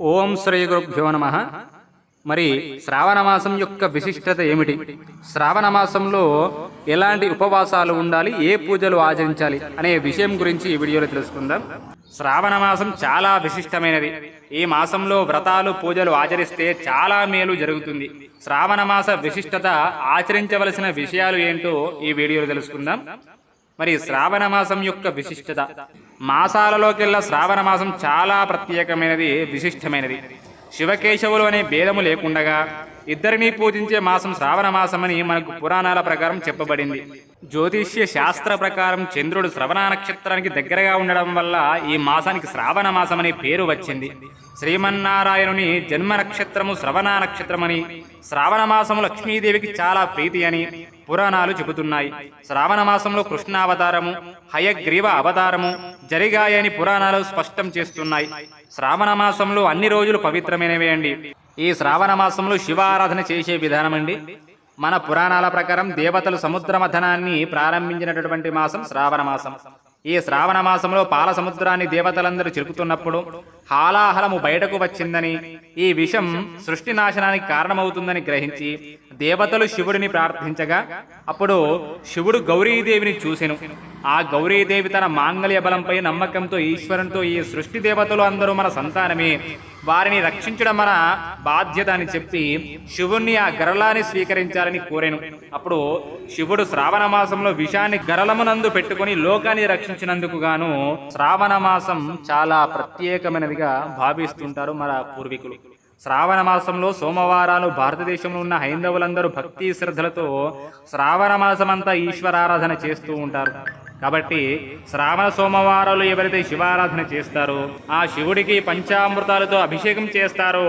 ఓం శ్రీ గురుభ్యో నమః. మరి శ్రావణ మాసం యొక్క విశిష్టత ఏమిటి? శ్రావణ మాసంలో ఎలాంటి ఉపవాసాలు ఉండాలి, ఏ పూజలు ఆచరించాలి అనే విషయం గురించి ఈ వీడియోలో తెలుసుకుందాం. శ్రావణ మాసం చాలా విశిష్టమైనది. ఈ మాసంలో వ్రతాలు పూజలు ఆచరిస్తే చాలా మేలు జరుగుతుంది. శ్రావణ మాస విశిష్టత, ఆచరించవలసిన విషయాలు ఏంటో ఈ వీడియోలో తెలుసుకుందాం. మరి శ్రావణ మాసం యొక్క విశిష్టత, మాసాలలోకెల్లా శ్రావణ మాసం చాలా ప్రత్యేకమైనది, విశిష్టమైనది. శివకేశవులు అనే భేదము లేకుండగా ఇద్దరినీ పూజించే మాసం శ్రావణ మాసమని మనకు పురాణాల ప్రకారం చెప్పబడింది. జ్యోతిష్య శాస్త్ర ప్రకారం చంద్రుడు శ్రవణ నక్షత్రానికి దగ్గరగా ఉండడం వల్ల ఈ మాసానికి శ్రావణ మాసం అనే పేరు వచ్చింది. శ్రీమన్నారాయణుని జన్మ నక్షత్రము శ్రవణ నక్షత్రమని, శ్రావణ మాసము లక్ష్మీదేవికి చాలా ప్రీతి అని పురాణాలు చెబుతున్నాయి. శ్రావణ మాసంలో కృష్ణావతారము, హయగ్రీవ అవతారము జరిగాయని పురాణాలు స్పష్టం చేస్తున్నాయి. శ్రావణ మాసంలో అన్ని రోజులు పవిత్రమైనవే అండి. ఈ శ్రావణ మాసంలో శివారాధన చేసే విధానం అండి. మన పురాణాల ప్రకారం దేవతలు సముద్ర మథనాన్ని ప్రారంభించినటువంటి మాసం శ్రావణ మాసం. ఈ శ్రావణ మాసంలో పాల సముద్రాన్ని దేవతలందరూ చిలుకుతున్నప్పుడు హాలాహలము బయటకు వచ్చిందని, ఈ విషం సృష్టి నాశనానికి కారణమవుతుందని గ్రహించి దేవతలు శివుడిని ప్రార్థించగా అప్పుడు శివుడు గౌరీదేవిని చూసెను. ఆ గౌరీదేవి తన మాంగళ్య బలంపై నమ్మకంతో ఈశ్వరునితో, ఈ సృష్టి దేవతలు అందరూ మన సంతానమే, వారిని రక్షించడం మన బాధ్యత అని చెప్పి శివుణ్ణి ఆ గరళాన్ని స్వీకరించాలని కోరెను. అప్పుడు శివుడు శ్రావణ మాసంలో విషాన్ని గరళమునందు పెట్టుకుని లోకాన్ని రక్షించినందుకు గాను శ్రావణ మాసం చాలా ప్రత్యేకమైనదిగా భావిస్తుంటారు మన పూర్వీకులు. శ్రావణ మాసంలో సోమవారాలు భారతదేశంలో ఉన్న హైందవులందరూ భక్తి శ్రద్ధలతో శ్రావణ మాసమంతా ఈశ్వరారాధన చేస్తూ ఉంటారు. కాబట్టి శ్రావణ సోమవారాలు ఎవరైతే శివారాధన చేస్తారో, ఆ శివుడికి పంచామృతాలతో అభిషేకం చేస్తారో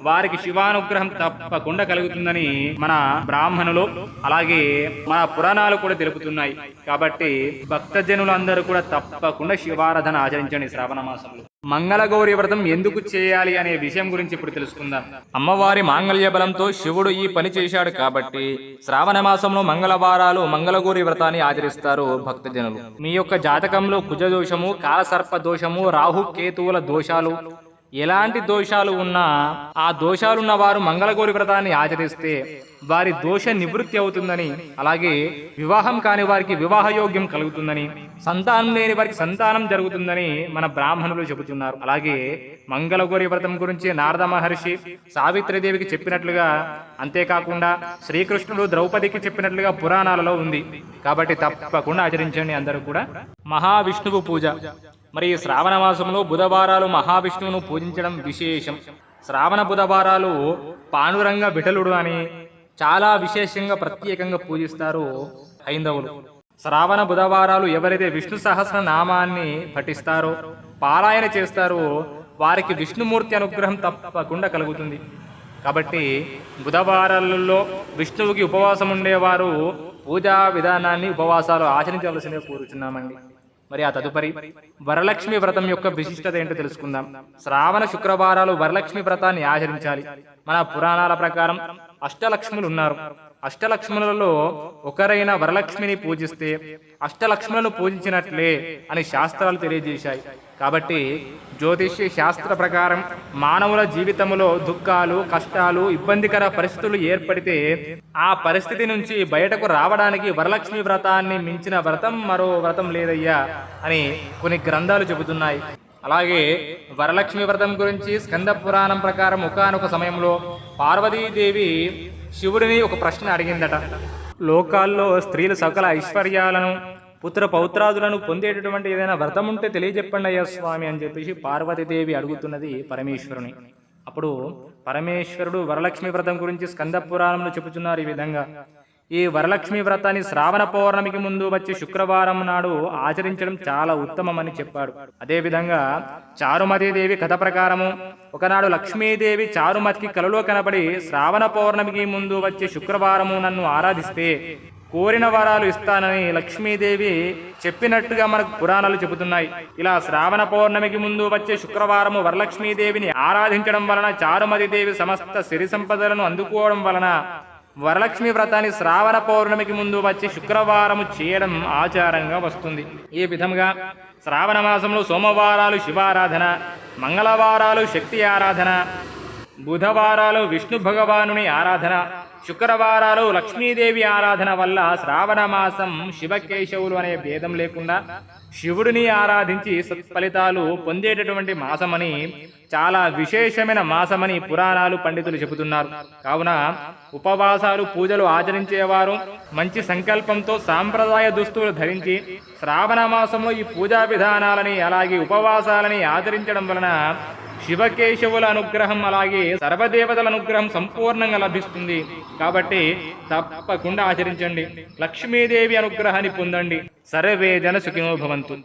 వారికి శివానుగ్రహం తప్పకుండా కలుగుతుందని మన బ్రాహ్మణులు, అలాగే మన పురాణాలు కూడా తెలుపుతున్నాయి. కాబట్టి భక్తజనులందరూ కూడా తప్పకుండా శివారాధన ఆచరించండి శ్రావణ మాసంలో. మంగళగౌరి వ్రతం ఎందుకు చేయాలి అనే విషయం గురించి ఇప్పుడు తెలుసుకుందాం. అమ్మవారి మాంగళ్య బలంతో శివుడు ఈ పని చేశాడు కాబట్టి శ్రావణ మాసంలో మంగళవారాలు మంగళగౌరి వ్రతాన్ని ఆచరిస్తారు భక్తజనులు. మీ యొక్క జాతకంలో కుజ దోషము, కాలసర్ప దోషము, రాహు కేతువుల దోషాలు, ఎలాంటి దోషాలు ఉన్నా ఆ దోషాలున్న వారు మంగళగౌరి వ్రతాన్ని ఆచరిస్తే వారి దోష నివృత్తి అవుతుందని, అలాగే వివాహం కాని వారికి వివాహ యోగ్యం కలుగుతుందని, సంతానం లేని వారికి సంతానం జరుగుతుందని మన బ్రాహ్మణులు చెబుతున్నారు. అలాగే మంగళగౌరి వ్రతం గురించి నారద మహర్షి సావిత్రిదేవికి చెప్పినట్లుగా, అంతేకాకుండా శ్రీకృష్ణుడు ద్రౌపదికి చెప్పినట్లుగా పురాణాలలో ఉంది. కాబట్టి తప్పకుండా ఆచరించండి అందరూ కూడా. మహావిష్ణువు పూజ. మరి శ్రావణ మాసంలో బుధవారాలు మహావిష్ణువును పూజించడం విశేషం. శ్రావణ బుధవారాలు పాండురంగ విఠలుడు అని చాలా విశేషంగా ప్రత్యేకంగా పూజిస్తారు హైందవులు. శ్రావణ బుధవారాలు ఎవరైతే విష్ణు సహస్రనామాన్ని పఠిస్తారో, పారాయణ చేస్తారో వారికి విష్ణుమూర్తి అనుగ్రహం తప్పకుండా కలుగుతుంది. కాబట్టి బుధవారాలలో విష్ణువుకి ఉపవాసం ఉండేవారు పూజా విధానాన్ని, ఉపవాసాలు ఆచరించవలసిందే కోరుచున్నామండి. మరి ఆ తదుపరి వరలక్ష్మి వ్రతం యొక్క విశిష్టత ఏంటో తెలుసుకుందాం. శ్రావణ శుక్రవారాలు వరలక్ష్మి వ్రతాన్ని ఆచరించాలి. మన పురాణాల ప్రకారం అష్టలక్ష్ములు ఉన్నారు. అష్టలక్ష్ములలో ఒకరైన వరలక్ష్మిని పూజిస్తే అష్టలక్ష్ములను పూజించినట్లే అని శాస్త్రాలు తెలియజేశాయి. కాబట్టి జ్యోతిష్య శాస్త్ర ప్రకారం మానవుల జీవితంలో దుఃఖాలు, కష్టాలు, ఇబ్బందికర పరిస్థితులు ఏర్పడితే ఆ పరిస్థితి నుంచి బయటకు రావడానికి వరలక్ష్మి వ్రతాన్ని మించిన వ్రతం మరో వ్రతం లేదయ్యా అని కొన్ని గ్రంథాలు చెబుతున్నాయి. అలాగే వరలక్ష్మి వ్రతం గురించి స్కంద పురాణం ప్రకారం ఒకానొక సమయంలో పార్వతీదేవి శివుడిని ఒక ప్రశ్న అడిగిందట. లోకాల్లో స్త్రీలు సకల ఐశ్వర్యాలను, పుత్ర పౌత్రాదులను పొందేటటువంటి ఏదైనా వ్రతం ఉంటే తెలియజెప్పండి అయ్యా స్వామి అని చెప్పేసి పార్వతీదేవి అడుగుతున్నది పరమేశ్వరుని. అప్పుడు పరమేశ్వరుడు వరలక్ష్మి వ్రతం గురించి స్కంద పురాణంలో చెబుతున్నారు ఈ విధంగా. ఈ వరలక్ష్మి వ్రతాన్ని శ్రావణ పౌర్ణమికి ముందు వచ్చే శుక్రవారం నాడు ఆచరించడం చాలా ఉత్తమమని చెప్పాడు. అదేవిధంగా చారుమతీదేవి కథ ప్రకారము ఒకనాడు లక్ష్మీదేవి చారుమతికి కలలో కనబడి, శ్రావణ పౌర్ణమికి ముందు వచ్చే శుక్రవారము నన్ను ఆరాధిస్తే కోరిన వరాలు ఇస్తానని లక్ష్మీదేవి చెప్పినట్టుగా మనకు పురాణాలు చెబుతున్నాయి. ఇలా శ్రావణ పౌర్ణమికి ముందు వచ్చే శుక్రవారము వరలక్ష్మీదేవిని ఆరాధించడం వలన, చారుమతీదేవి సమస్త సిరి సంపదలను అందుకోవడం వలన వరలక్ష్మి వ్రతాన్ని శ్రావణ పౌర్ణమికి ముందు వచ్చే శుక్రవారము చేయడం ఆచారంగా వస్తుంది. ఈ విధంగా శ్రావణ మాసంలో సోమవారాలు శివారాధన, మంగళవారాలు శక్తి ఆరాధన, బుధవారాలు విష్ణు భగవానుని ఆరాధన, శుక్రవారాలు లక్ష్మీదేవి ఆరాధన వల్ల శ్రావణ మాసం శివకేశవులు అనే భేదం లేకుండా శివుడిని ఆరాధించి సత్ఫలితాలు పొందేటటువంటి మాసమని, చాలా విశేషమైన మాసమని పురాణాలు పండితులు చెబుతున్నారు. కావున ఉపవాసాలు పూజలు ఆచరించేవారు మంచి సంకల్పంతో సాంప్రదాయ దుస్తులు ధరించి శ్రావణ మాసంలో ఈ పూజా విధానాలని అలాగే ఉపవాసాలని ఆచరించడం వలన శివకేశవుల అనుగ్రహం అలాగే సర్వదేవతల అనుగ్రహం సంపూర్ణంగా లభిస్తుంది. కాబట్టి తప్పకుండా ఆచరించండి. లక్ష్మీదేవి అనుగ్రహాన్ని పొందండి. సర్వే జన సుఖినో భవంతు.